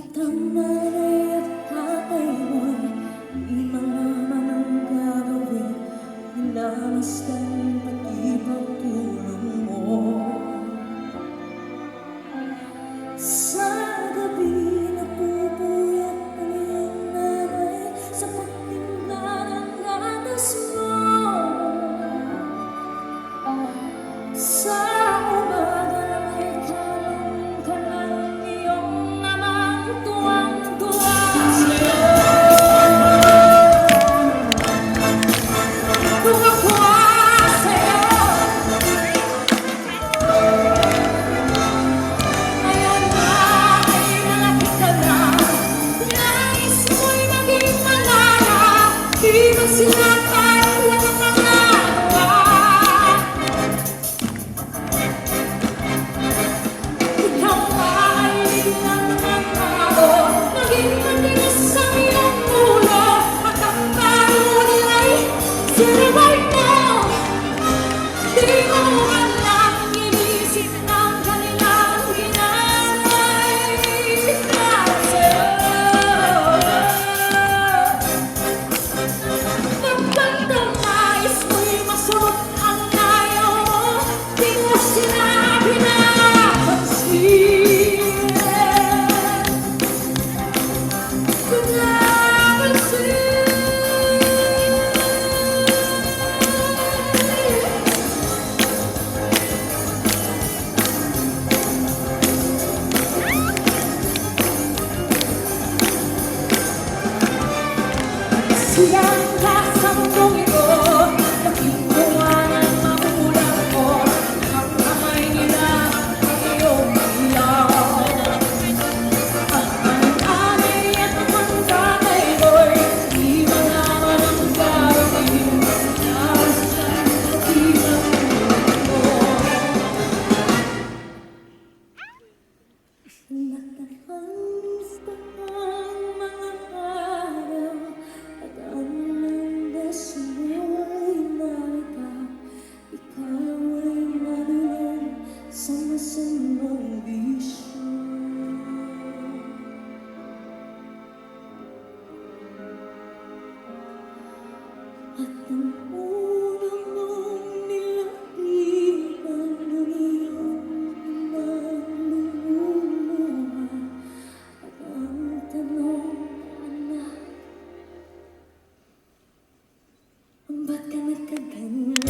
At ang nanay at tatay mo'y di malaman ang gagawin. Minamasdan pati pagtulong mo. Sa gabi napupuyat ang iyong nanay sa pagtimpla ng gatas mo. Sa umaga may kalang ka ng iyong amang tuwang-tuwa sa'yo. Tuwa-tuwa sa'yo. Ngayon na ay malaki ka na, nais mo'y maging malaya, di magsilakay walang magagawa. Ikaw ay biglang nagbago, naging matigas ang iyong ulo, at ang baro nila'y sila'y mo. Di mo alam, inisip ng kanilang ginamay para sa'yo. Nagpagdamais mo'y masunod ang ayaw mo, di mo sila pinapansin. Siyang kasambong ito, nakinuha ng magulang ko, ang kamay nila ang iyong iyan. At ang nanay at ang tatay ko'y di malaman ang gagawin. Namasdan pati pagtulong mo. Nakakamsta ang mga araw, at ang landas mo'y naritaw. Ikaw ay nalulong sa masamang bisyo. At ang unang mong nilapitan ng iyong naluluha, at ang tanong, anak, ba't ka nagkaganyan?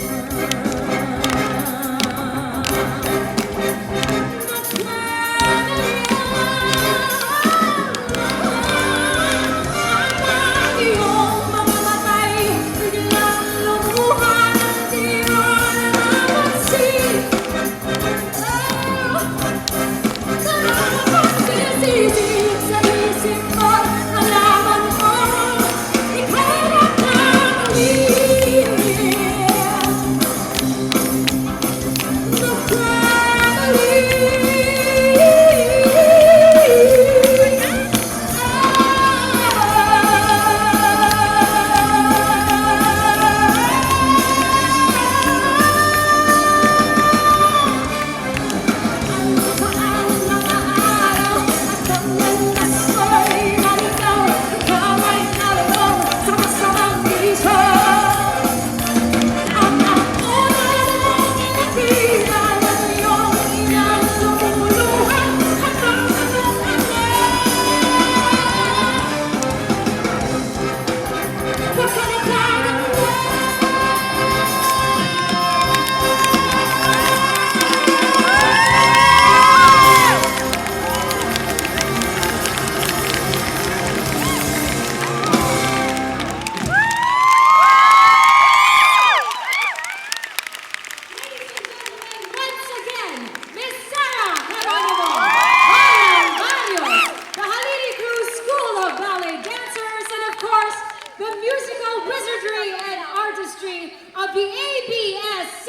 Ang iyong mga matay, biglang lumuha ng di mo napansin. Napagsisisig sa isip ko, nalaman ko, ikaw na pag-ibig. Once again, Miss Sarah Geronimo, Alan Barrios, the Halili Cruz School of Ballet Dancers, and of course, the musical wizardry and artistry of the ABS